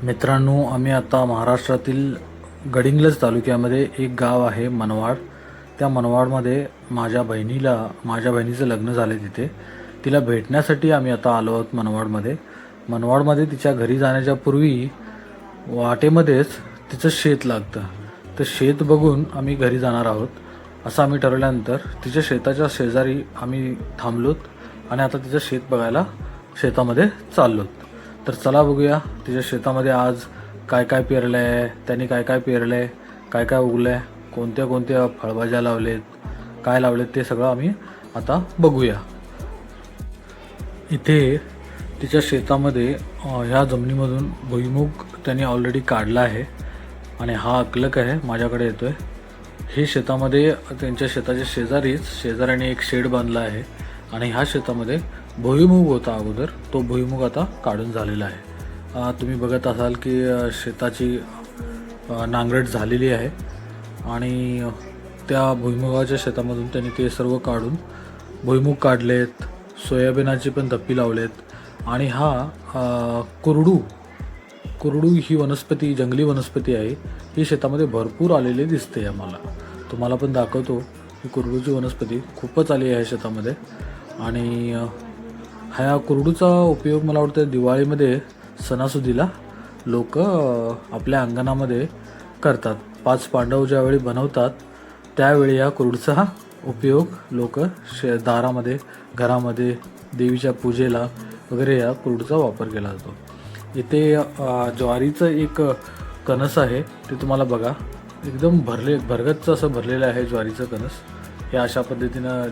मित्रांनो, आम्ही आता महाराष्ट्रातील गडिंग्लज तालुक्यामध्ये एक गाव आहे मनवाड. त्या मनवाडमध्ये माझ्या बहिणीचं लग्न झाले. तिला भेटण्यासाठी आम्ही आता आलो आहोत मनवाडमध्ये तिच्या घरी जाण्याच्या पूर्वी वाटेमध्येच तिचं शेत लागतं. तर शेत बघून आम्ही घरी जाणार आहोत असं आम्ही ठरवल्यानंतर तिच्या शेताच्या शेजारी आम्ही थांबलोत आणि आता तिचं शेत बघायला शेतामध्ये चाललोत. तर चला बघूया तिच्या शेतामध्ये आज काय काय पेरलं आहे, त्यांनी काय काय पेरलं आहे, काय काय उगलं आहे, कोणत्या कोणत्या फळभाज्या लावलेत, काय लावलेत ते सगळं आम्ही आता बघूया. इथे तिच्या शेतामध्ये ह्या जमिनीमधून भुईमुग त्यांनी ऑलरेडी काढला आहे आणि हा अकलक आहे माझ्याकडे येतोय. हे शेतामध्ये त्यांच्या शेताच्या शेजाऱ्याने एक शेड बांधला आहे आणि ह्या शेतामध्ये भुईमुग होता अगोदर, तो भुईमुग आता काढून झालेला आहे. तुम्ही बघत असाल की शेताची नांगरट झालेली आहे आणि त्या भुईमुगाच्या शेतामधून त्यांनी ते सर्व काढून भुईमुग काढलेत, सोयाबीनाची पण धप्पी लावलेत आणि हा कुरडू ही वनस्पती, जंगली वनस्पती आहे. ही शेतामध्ये भरपूर आलेली दिसते आम्हाला. तुम्हाला पण दाखवतो ही कुरडूची वनस्पती खूपच आली आहे शेतामध्ये. आणि ह्या कुरडूचा उपयोग मला वाटतं दिवाळीमध्ये सणासुदीला लोक आपल्या अंगणामध्ये करतात. 5 पांडव ज्यावेळी बनवतात त्यावेळी या कुरडूचा उपयोग लोक दारामध्ये, घरामध्ये, देवीच्या पूजेला वगैरे या कुरडूचा वापर केला जातो. इथे ज्वारीचं एक कणस आहे, ते तुम्हाला बघा, एकदम भरगच्च असं भरलेलं आहे ज्वारीचं कणस. हे अशा पद्धतीनं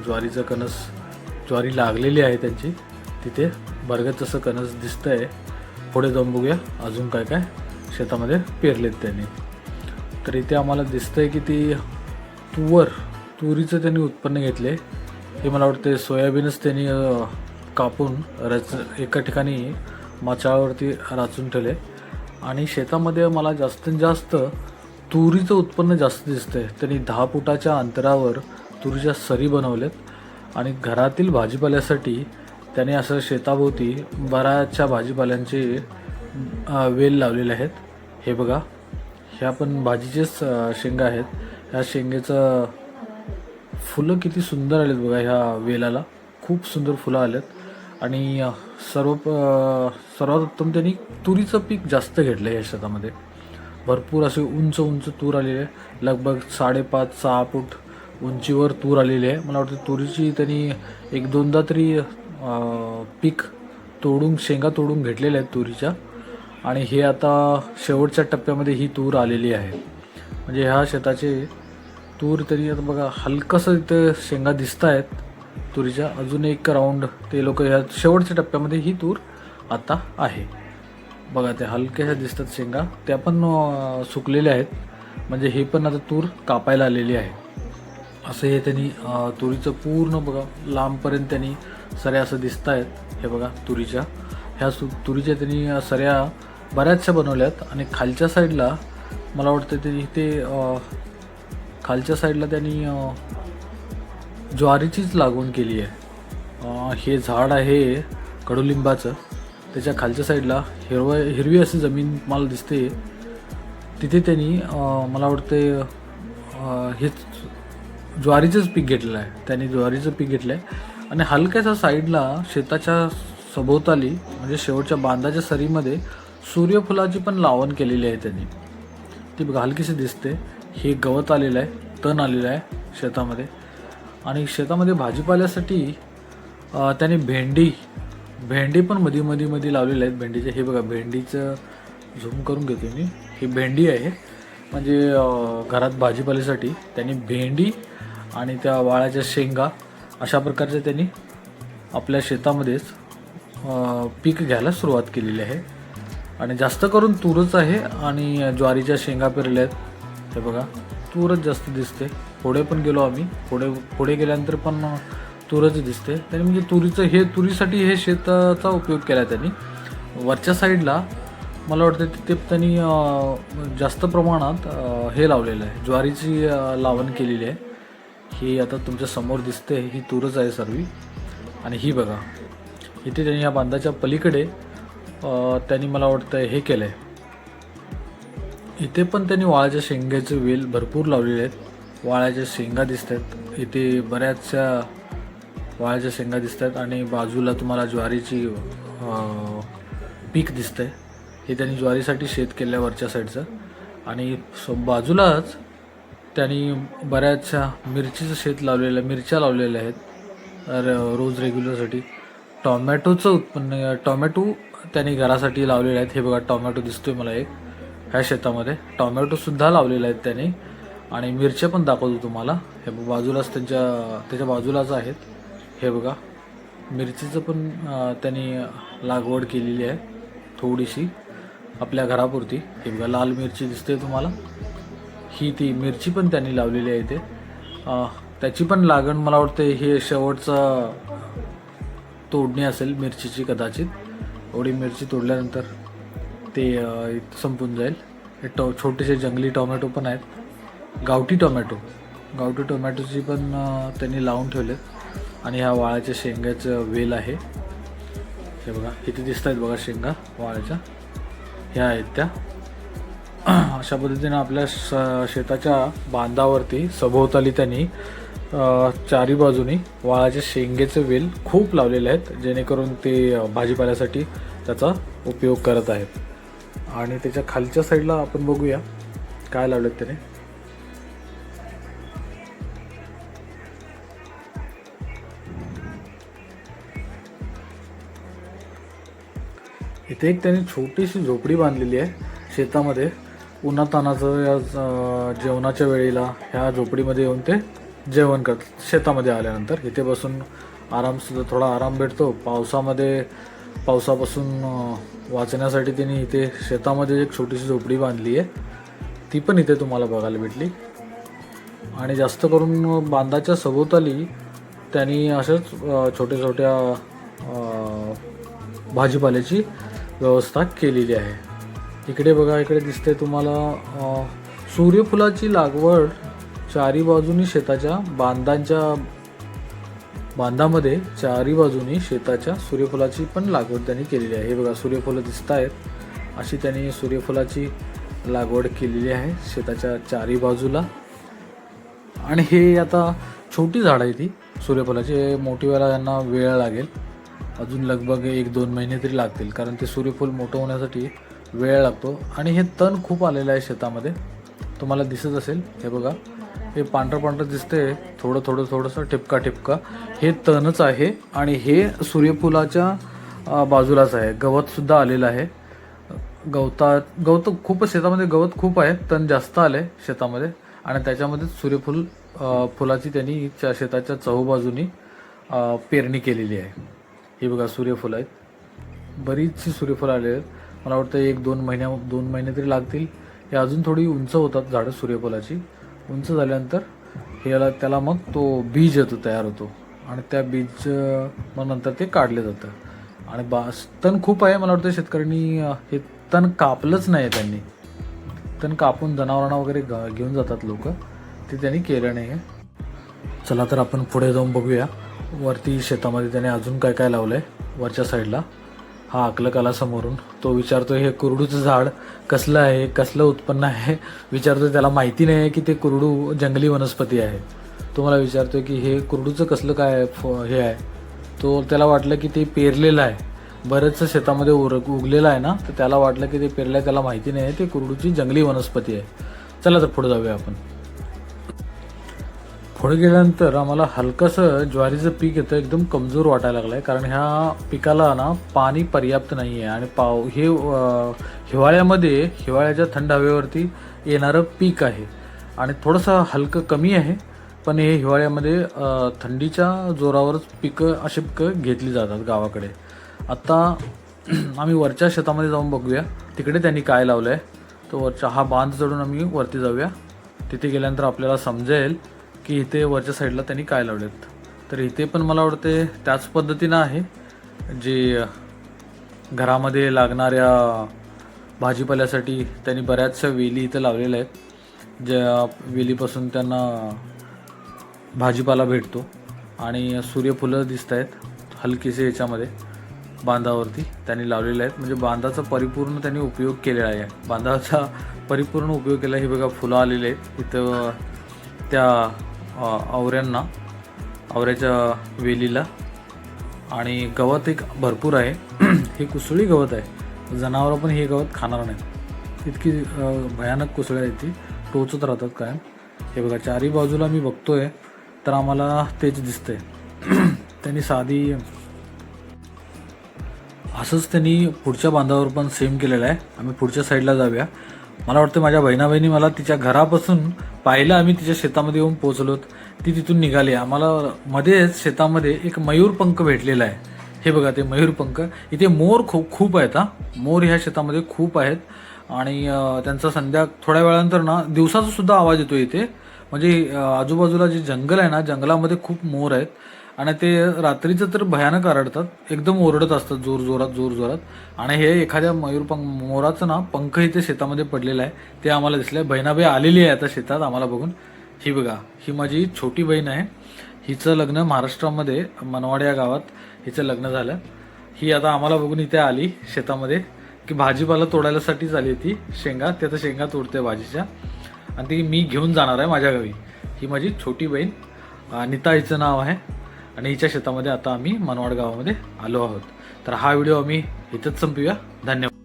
ज्वारी लागलेली आहे त्यांची. तिथे भरगच्च असं कणस दिसतं आहे. पुढे जाऊन बघूया अजून काय काय शेतामध्ये पेरलेत त्यांनी. तर इथे आम्हाला दिसतंय की ती तुरीचं त्यांनी उत्पन्न घेतले. हे मला वाटतं सोयाबीनच त्यांनी कापून एका ठिकाणी माचाळावरती राचून ठेवले आणि शेतामध्ये मला जास्तीत जास्त तुरीचं उत्पन्न जास्त दिसतंय. त्यांनी 10 फुटाच्या अंतरावर तुरीच्या सरी बनवलेत आणि घरातील भाजीपाल्यासाठी त्याने असं शेताभोवती बऱ्याचशा भाजीपाल्यांचे वेल लावलेले आहेत. हे बघा, ह्या पण भाजीचेच शेंगा आहेत. ह्या शेंगेचं फुलं किती सुंदर आलेत बघा. ह्या वेलाला खूप सुंदर फुलं आलेत आणि सर्वात उत्तम त्यांनी तुरीचं पीक जास्त घेतलं आहे या शेतामध्ये. भरपूर असे उंच उंच तूर आलेले आहे. लगभग 5.5-6 फूट उंचीवर तूर आलेली आहे. मला वाटतं तुरीची त्यांनी 1-2दा तरी शेंगा तोडून घेतलेल्या आहेत तुरीच्या आणि हे आता शेवटच्या टप्प्यामध्ये ही तूर आलेली आहे. म्हणजे ह्या शेताचे तूर तरी आता बघा हलकंसं इथं शेंगा दिसत आहेत तुरीच्या. अजून एक राऊंड ते लोक ह्या शेवटच्या टप्प्यामध्ये ही तूर आता आहे. बघा ते हलक्याशा दिसतात शेंगा, त्या पण सुकलेल्या आहेत. म्हणजे हे पण आता तूर कापायला आलेली आहे. असं हे त्यांनी तुरीचं पूर्ण बघा लांबपर्यंत त्यांनी सऱ्या असं दिसत आहेत. हे बघा तुरीच्या तुरीच्या त्यांनी सऱ्या बऱ्याचशा बनवल्यात आणि खालच्या साईडला मला वाटतं खालच्या साईडला त्यांनी ज्वारीचीच लागवण केली आहे. हे झाड आहे कडुलिंबाचं, त्याच्या खालच्या साईडला हिरवी अशी जमीन मला दिसते. तिथे त्यांनी मला वाटतं हे ज्वारीचंच पीक घेतलेलं आहे. त्यांनी ज्वारीचं पीक घेतलं आहे आणि हलक्याच्या साईडला शेताच्या सभोवताली म्हणजे शेवटच्या बांधाच्या सरीमध्ये सूर्यफुलाची पण लावण केलेली आहे त्यांनी. ती बघा हलकीशी दिसते. हे गवत आलेलं आहे, तण आलेलं आहे शेतामध्ये. आणि शेतामध्ये भाजीपाल्यासाठी त्यांनी भेंडी पण मध्ये लावलेले आहेत. भेंडीचे हे बघा, भेंडीचं झूम करून घेतो मी. ही भेंडी आहे, म्हणजे घरात भाजीपाल्यासाठी त्यांनी भेंडी आणि त्या वाळ्याच्या शेंगा अशा प्रकारचे त्यांनी आपल्या शेतामध्येच पीक घ्यायला सुरुवात केलेली आहे. आणि जास्त करून तूरच आहे आणि ज्वारीच्या शेंगा पेरल्या आहेत. हे बघा तूरच जास्त दिसते. पुढे पण गेलो आम्ही, पुढे गेल्यानंतर पण तूरच दिसते. त्यांनी म्हणजे तुरीसाठी हे शेताचा उपयोग केला आहे त्यांनी. वरच्या साईडला मला वाटतं तिथे त्यांनी जास्त प्रमाणात हे लावलेलं आहे, ज्वारीची लावण केलेली आहे. ही आता तुमच्या समोर दिसते, ही तूरच आहे सर्व. आणि ही बघा इथे त्यांनी ह्या बांधाच्या पलीकडे त्यांनी मला वाटतं हे केलं आहे, इथे पण त्यांनी वाळाच्या शेंगाचे वेल भरपूर लावलेले आहेत. वाळाच्या शेंगा दिसत आहेत इथे, बऱ्याचशा वाळाच्या शेंगा दिसत आहेत. आणि बाजूला तुम्हाला ज्वारीची पीक दिसतंय. हे त्यांनी ज्वारीसाठी शेत केलं वरच्या साईडचं. आणि बाजूलाच त्यांनी बऱ्याचशा मिरचीचं शेत लावलेलं आहे, मिरच्या लावलेल्या आहेत रोज रेग्युलरसाठी. टॉमॅटोचं उत्पन्न, टॉमॅटो त्यांनी घरासाठी लावलेले आहेत. हे बघा टॉमॅटो दिसतोय मला एक ह्या शेतामध्ये, टॉमॅटोसुद्धा लावलेले आहेत त्यांनी. आणि मिरच्या पण दाखवतो तुम्हाला, हे बाजूलाच त्याच्या बाजूलाच आहेत. हे बघा मिरचीचं पण त्यांनी लागवड केलेली आहे थोडीशी आपल्या घरापुरती. हे बघा लाल मिरची दिसते तुम्हाला, ही ती मिरची पण त्यांनी लावलेली आहे इथे. त्याची पण लागण मला वाटतं हे शेवटचा तोडणी असेल मिरचीची कदाचित. एवढी मिरची तोडल्यानंतर ते संपून जाईल. हे छोटेसे जंगली टोमॅटो पण आहेत, गावठी टोमॅटोची पण त्यांनी लावून ठेवलेत. आणि ह्या वाळाच्या शेंगाचं वेल आहे. हे बघा इथे दिसत आहेत बघा शेंगा वाळाच्या, ह्या आहेत त्या. अशा पद्धतीनं आपल्या शेताच्या बांधावरती सभोवताली त्यांनी चारी बाजूनी वाळाच्या शेंगेचे वेल खूप लावलेले आहेत, जेणेकरून ते भाजीपाल्यासाठी त्याचा उपयोग करत आहेत. आणि त्याच्या खालच्या साईडला आपण बघूया काय लावलेत त्याने. इथे एक त्यांनी छोटीशी झोपडी बांधलेली आहे शेतामध्ये. उन्हातानाचं या जेवणाच्या वेळेला ह्या झोपडीमध्ये येऊन ते जेवण करतात. शेतामध्ये आल्यानंतर इथे बसून थोडा आराम भेटतो. पावसापासून वाचण्यासाठी त्यांनी इथे शेतामध्ये एक छोटीशी झोपडी बांधली आहे, ती पण इथे तुम्हाला बघायला भेटली. आणि जास्त करून बांधाच्या सभोवताली त्यांनी अशाच छोट्या भाजीपाल्याची व्यवस्था केलेली आहे. इकडे बघा, इकडे दिसते तुम्हाला सूर्यफुलाची लागवड चारी बाजूनी शेताच्या बांधामध्ये चारी बाजूनी शेताच्या सूर्यफुलाची पण लागवड त्यांनी केलेली आहे. हे बघा सूर्यफुलं दिसत आहेत, अशी त्यांनी सूर्यफुलाची लागवड केलेली आहे शेताच्या चारी बाजूला. आणि हे आता छोटी झाडं आहे ती सूर्यफुलाची, मोठी व्हायला यांना वेळ लागेल, अजून लगभग 1-2 महिने तरी लागतील, कारण ते सूर्यफूल मोठं होण्यासाठी वेळ लागतो. आणि हे तण खूप आलेलं आहे शेतामध्ये, तुम्हाला दिसत असेल. हे बघा हे पांढरं दिसते, थोडंसं ठिपका हे तणच आहे. आणि हे सूर्यफुलाच्या बाजूलाच आहे. गवतसुद्धा आलेलं आहे. गवत खूप शेतामध्ये, गवत खूप आहे, तण जास्त आले शेतामध्ये. आणि त्याच्यामध्ये फुलाची त्यांनी शेताच्या चहूबाजूनी पेरणी केलेली आहे. ही बघा सूर्यफुलं आहेत, बरीचशी सूर्यफुलं आले आहेत. मला वाटतं 1-2 महिने तरी लागतील. हे अजून थोडी उंच होतात झाडं सूर्यफुलाची. उंच झाल्यानंतर त्याला मग तो बीज तयार होतो. आणि त्या बीज मग नंतर ते काढले जातं. आणि तण खूप आहे, मला वाटतं शेतकऱ्यांनी हे तण कापलंच नाही. त्यांनी तण कापून जनावरांना वगैरे घेऊन जातात लोक, ते त्यांनी केलं नाही आहे. चला तर आपण पुढे जाऊन बघूया वरती शेतामध्ये त्याने अजून काय काय लावलं आहे. वरच्या साईडला हा आकलक आला समोरून, तो विचारतोय हे कुरडूचं झाड कसलं आहे, कसलं उत्पन्न आहे विचारतोय. त्याला माहिती नाही आहे की ते कुरडू जंगली वनस्पती आहे. तो मला विचारतोय की हे कुरडूचं कसलं काय हे आहे. त्याला वाटलं की ते पेरलेलं आहे, बरंचसं शेतामध्ये उगलेलं आहे ना, तर त्याला वाटलं की ते पेरलं आहे, त्याला माहिती नाही आहे ते कुरडूची जंगली वनस्पती आहे. चला तर पुढे जाऊया आपण. पुढे गेल्यानंतर आम्हाला हलकंसं ज्वारीचं पीक येतं, एकदम कमजोर वाटायला लागलं आहे, कारण ह्या पिकाला ना पाणी पर्याप्त नाही आहे. आणि हे हिवाळ्याच्या थंड हवेवरती येणारं पीक आहे. आणि थोडंसं हलकं कमी आहे, पण हे हिवाळ्यामध्ये थंडीच्या जोरावरच अशी पिकं घेतली जातात गावाकडे. आता आम्ही वरच्या शेतामध्ये जाऊन बघूया तिकडे त्यांनी काय लावलं आहे. तो वरचा हा बांध चढून आम्ही वरती जाऊया. तिथे गेल्यानंतर आपल्याला समजेल की इथे वरच्या साईडला त्यांनी काय लावलेत. तर इथे पण मला वाटते त्याच पद्धतीनं आहे, जे घरामध्ये लागणाऱ्या भाजीपाल्यासाठी त्यांनी बऱ्याचशा वेली इथं लावलेल्या आहेत, ज्या वेलीपासून त्यांना भाजीपाला भेटतो. आणि सूर्यफुलं दिसत आहेत हलकीसे याच्यामध्ये. बांधावरती त्यांनी लावलेले आहेत. म्हणजे बांधाचा परिपूर्ण त्यांनी उपयोग केलेला आहे. बांधाचा परिपूर्ण उपयोग केला. हे बघा फुलं आलेले आहेत इथं त्या आवऱ्यांना, आवऱ्याच्या वेलीला. आणि गवत एक भरपूर आहे. हे कुसळी गवत आहे. जनावरं पण हे गवत खाणार नाहीत. इतकी भयानक कुसळ्या आहेत, ती टोचत राहतात कायम. हे बघा चारी बाजूला मी बघतोय तर आम्हाला तेच दिसतंय. त्यांनी साधी असंच त्यांनी पुढच्या बांधावर पण सेम केलेलं आहे. आम्ही पुढच्या साईडला जाऊया. मला वाटतं माझ्या बहिणी मला तिच्या घरापासून पाहिलं, आम्ही तिच्या शेतामध्ये येऊन पोहोचलोत. ती तिथून निघाली. आम्हाला मध्येच शेतामध्ये एक मयूरपंख भेटलेला आहे. हे बघा ते मयूरपंख. इथे मोर खूप आहेत. मोर ह्या शेतामध्ये खूप आहेत. आणि त्यांचा थोड्या वेळानंतर ना दिवसाचा सुद्धा आवाज येतो इथे. म्हणजे आजूबाजूला जे जंगल आहे ना, जंगलामध्ये खूप मोर आहेत. आणि ते रात्रीचं तर भयानक आरडतात. एकदम ओरडत असतात जोरजोरात. आणि हे एखाद्या मोराचं ना पंख इथे शेतामध्ये पडलेलं आहे, ते आम्हाला दिसलंय. बहिणाबाई आलेली आहे आता शेतात आम्हाला बघून. ही बघा, ही माझी छोटी बहीण आहे. हिचं लग्न महाराष्ट्रामध्ये मनवाड या गावात हिचं लग्न झालं. ही आता आम्हाला बघून इथे आली शेतामध्ये, की भाजीपाला तोडायलासाठीच आली ती. शेंगा, ते आता शेंगा तोडते भाजीच्या, आणि ती मी घेऊन जाणार आहे माझ्या गावी. ही माझी छोटी बहीण अनिता हिचं नाव आहे. आणि हिच्या शेतामध्ये आता आम्ही मनवाड गावामध्ये आलो आहोत. तर हा व्हिडिओ आम्ही इथंच संपवूया. धन्यवाद.